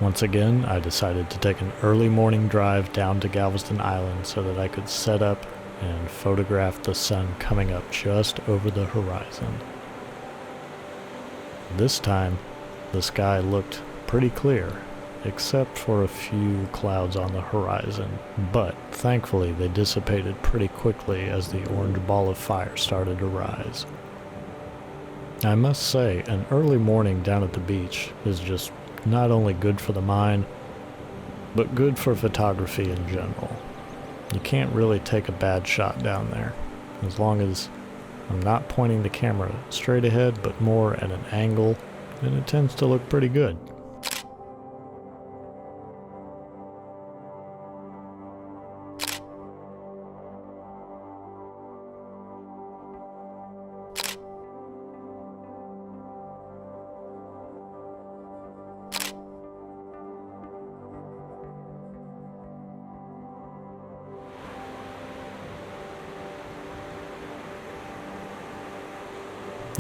Once again, I decided to take an early morning drive down to Galveston Island so that I could set up and photograph the sun coming up just over the horizon. This time, the sky looked pretty clear, except for a few clouds on the horizon, but thankfully they dissipated pretty quickly as the orange ball of fire started to rise. I must say, an early morning down at the beach is just not only good for the mind, but good for photography in general. You can't really take a bad shot down there, as long as I'm not pointing the camera straight ahead, but more at an angle, and it tends to look pretty good.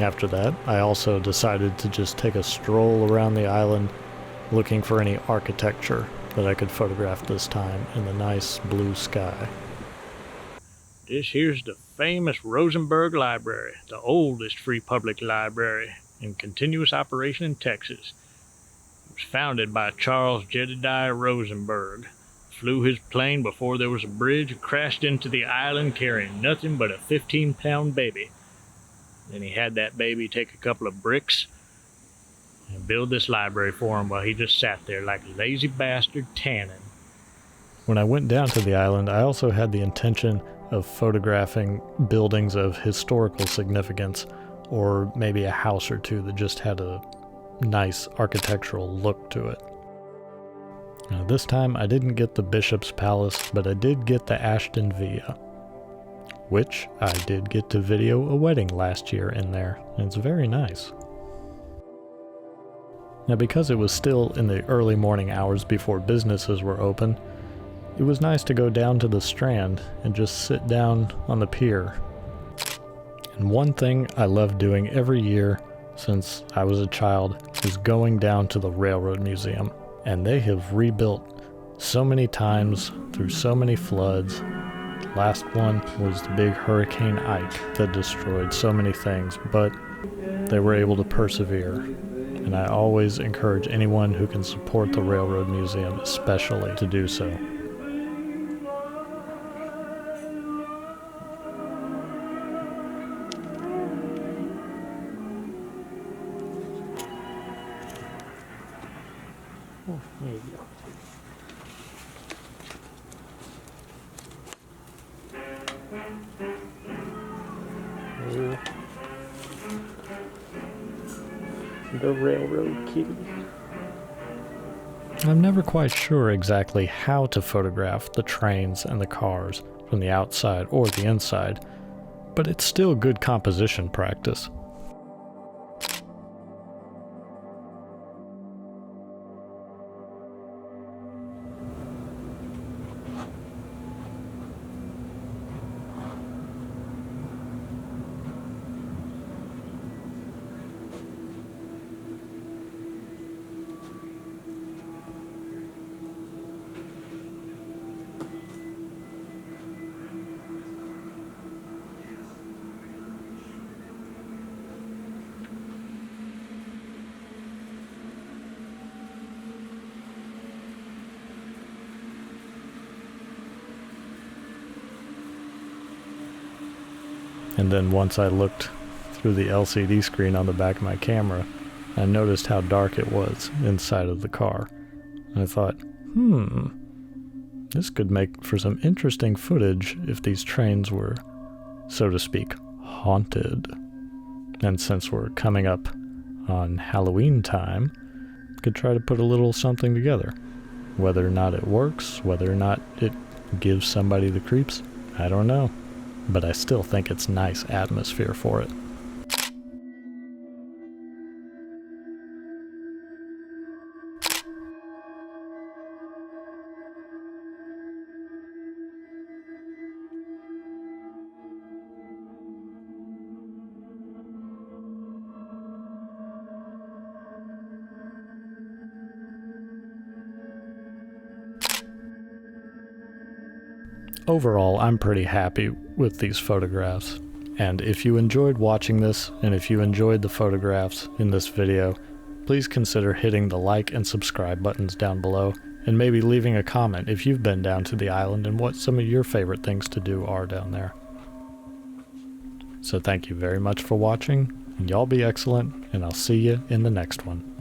After that, I also decided to just take a stroll around the island looking for any architecture that I could photograph this time in the nice blue sky. This here's the famous Rosenberg Library, the oldest free public library in continuous operation in Texas. It was founded by Charles Jedediah Rosenberg. Flew his plane before there was a bridge and crashed into the island carrying nothing but a 15-pound baby. Then he had that baby take a couple of bricks and build this library for him while he just sat there like a lazy bastard tanning. When I went down to the island, I also had the intention of photographing buildings of historical significance, or maybe a house or two that just had a nice architectural look to it. Now, this time I didn't get the Bishop's Palace, but I did get the Ashton Villa, which I did get to video a wedding last year in there, and it's very nice. Now, because it was still in the early morning hours before businesses were open, it was nice to go down to the Strand and just sit down on the pier. And one thing I love doing every year since I was a child is going down to the Railroad Museum, and they have rebuilt so many times through so many floods. Last one was the big Hurricane Ike that destroyed so many things, but they were able to persevere. And I always encourage anyone who can support the Railroad Museum especially to do so. Oh, there you go. The railroad kitty. I'm never quite sure exactly how to photograph the trains and the cars from the outside or the inside, but it's still good composition practice. And then once I looked through the LCD screen on the back of my camera, I noticed how dark it was inside of the car. And I thought, this could make for some interesting footage if these trains were, so to speak, haunted. And since we're coming up on Halloween time, I could try to put a little something together. Whether or not it works, whether or not it gives somebody the creeps, I don't know. But I still think it's nice atmosphere for it. Overall, I'm pretty happy with these photographs. And if you enjoyed watching this, and if you enjoyed the photographs in this video, please consider hitting the like and subscribe buttons down below, and maybe leaving a comment if you've been down to the island and what some of your favorite things to do are down there. So thank you very much for watching, and y'all be excellent, and I'll see you in the next one.